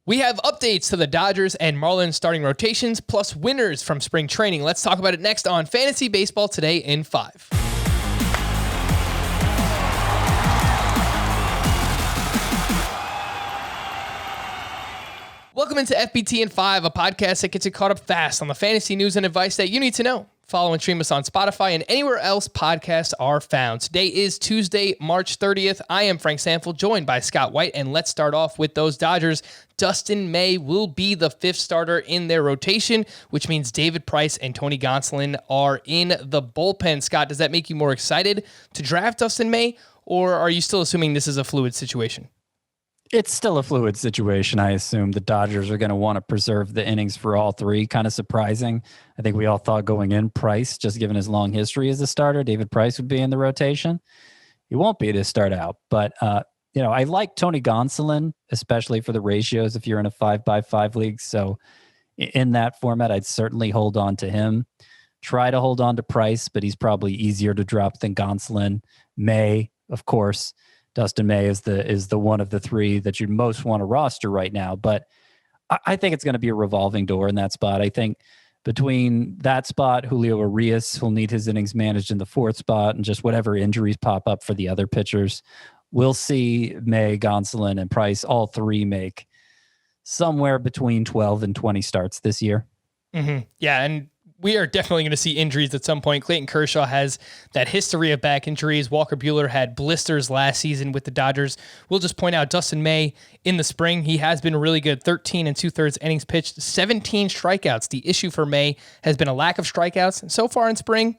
We have updates to the Dodgers and Marlins starting rotations, plus winners from spring training. Let's talk about it next on Fantasy Baseball Today in 5. Welcome into FBT in 5, a podcast that gets you caught up fast on the fantasy news and advice that you need to know. Follow and stream us on Spotify and anywhere else podcasts are found. Today is Tuesday, March 30th. I am Frank Sanford, joined by Scott White, and let's start off with those Dodgers. Dustin May will be the 5th starter in their rotation, which means David Price and Tony Gonsolin are in the bullpen. Scott, does that make you more excited to draft Dustin May, or are you still assuming this is a fluid situation? It's still a fluid situation. I assume the Dodgers are going to want to preserve the innings for all three. Kind of surprising. I think we all thought going in Price, just given his long history as a starter, David Price would be in the rotation. He won't be to start out. But, I like Tony Gonsolin, especially for the ratios if you're in a 5x5 league. So in that format, I'd certainly hold on to him. Try to hold on to Price, but he's probably easier to drop than Gonsolin. May, of course. Dustin May is the one of the three that you'd most want to roster right now. But I think it's going to be a revolving door in that spot. I think between that spot, Julio Urias will need his innings managed in the 4th spot, and just whatever injuries pop up for the other pitchers. We'll see May, Gonsolin, and Price, all three make somewhere between 12 and 20 starts this year. Mm-hmm. Yeah, and we are definitely going to see injuries at some point. Clayton Kershaw has that history of back injuries. Walker Buehler had blisters last season with the Dodgers. We'll just point out Dustin May in the spring. He has been really good. 13 2/3 innings pitched, 17 strikeouts. The issue for May has been a lack of strikeouts. And so far in spring,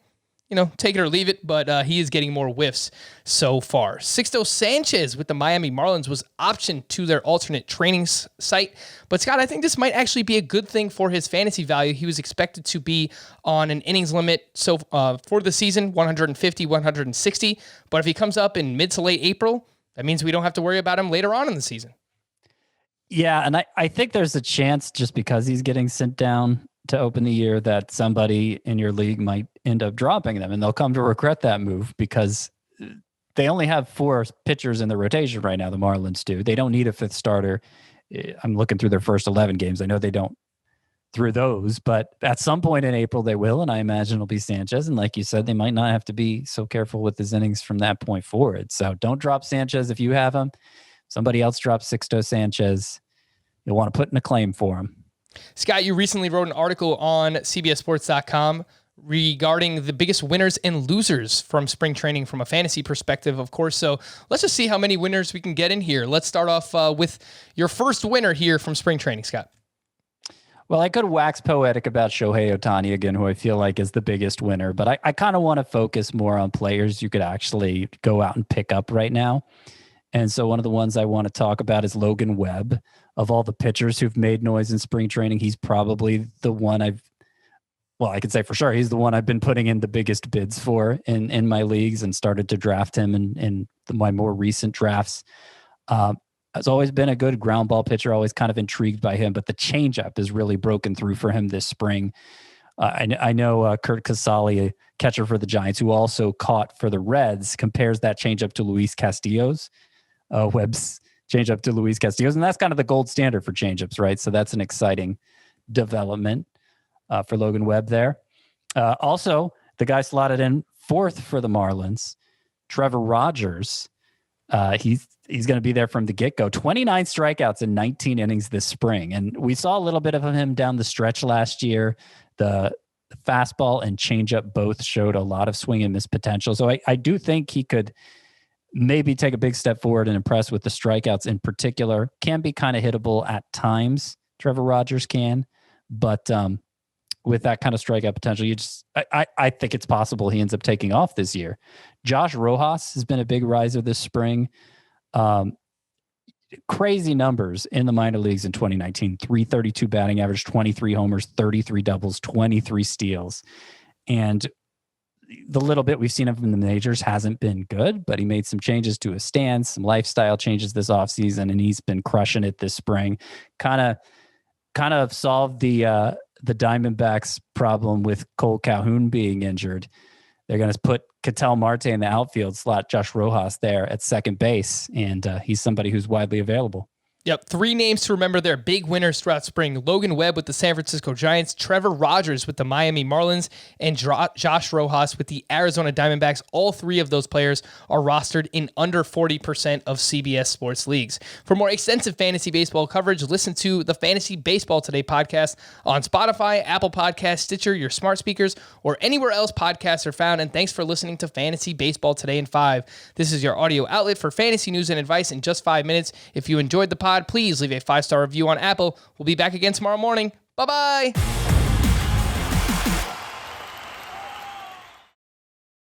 take it or leave it, but he is getting more whiffs so far. Sixto Sanchez with the Miami Marlins was optioned to their alternate training site. But Scott, I think this might actually be a good thing for his fantasy value. He was expected to be on an innings limit for the season, 150, 160. But if he comes up in mid to late April, that means we don't have to worry about him later on in the season. Yeah, and I think there's a chance, just because he's getting sent down to open the year, that somebody in your league might end up dropping them, and they'll come to regret that move because they only have 4 pitchers in the rotation right now. The Marlins do. They don't need a 5th starter. I'm looking through their first 11 games. I know they don't through those, but at some point in April they will, and I imagine it'll be Sanchez. And like you said, they might not have to be so careful with his innings from that point forward. So don't drop Sanchez if you have him. Somebody else drops Sixto Sanchez, you'll want to put in a claim for him. Scott, you recently wrote an article on CBSSports.com regarding the biggest winners and losers from spring training from a fantasy perspective, of course. So let's just see how many winners we can get in here. Let's start off with your first winner here from spring training, Scott. Well, I could wax poetic about Shohei Ohtani again, who I feel like is the biggest winner, but I kind of want to focus more on players you could actually go out and pick up right now. And so one of the ones I want to talk about is Logan Webb. Of all the pitchers who've made noise in spring training, he's probably the one I can say for sure he's the one I've been putting in the biggest bids for in my leagues, and started to draft him in my more recent drafts. Has always been a good ground ball pitcher, always kind of intrigued by him, but the changeup has really broken through for him this spring. I know Kurt Casali, a catcher for the Giants, who also caught for the Reds, compares that changeup to Luis Castillo's. Webb's changeup to Luis Castillo's, and that's kind of the gold standard for changeups, right? So that's an exciting development for Logan Webb there. Also, the guy slotted in 4th for the Marlins, Trevor Rogers. He's going to be there from the get-go. 29 strikeouts in 19 innings this spring, and we saw a little bit of him down the stretch last year. The fastball and changeup both showed a lot of swing and miss potential. So I do think he could maybe take a big step forward and impress with the strikeouts in particular. Can be kind of hittable at times, Trevor Rogers can, but with that kind of strikeout potential, I think it's possible he ends up taking off this year. Josh Rojas has been a big riser this spring. Crazy numbers in the minor leagues in 2019, 332 batting average, 23 homers, 33 doubles, 23 steals. And the little bit we've seen him from the majors hasn't been good, but he made some changes to his stance, some lifestyle changes this offseason, and he's been crushing it this spring. Kind of solved the Diamondbacks' problem with Cole Calhoun being injured. They're going to put Ketel Marte in the outfield, slot Josh Rojas there at second base, and he's somebody who's widely available. Yep, 3 names to remember there. Big winners throughout spring. Logan Webb with the San Francisco Giants, Trevor Rogers with the Miami Marlins, and Josh Rojas with the Arizona Diamondbacks. All 3 of those players are rostered in under 40% of CBS sports leagues. For more extensive fantasy baseball coverage, listen to the Fantasy Baseball Today podcast on Spotify, Apple Podcasts, Stitcher, your smart speakers, or anywhere else podcasts are found. And thanks for listening to Fantasy Baseball Today in 5. This is your audio outlet for fantasy news and advice in just 5 minutes. If you enjoyed the pod, please leave a 5-star review on Apple. We'll be back again tomorrow morning. Bye-bye.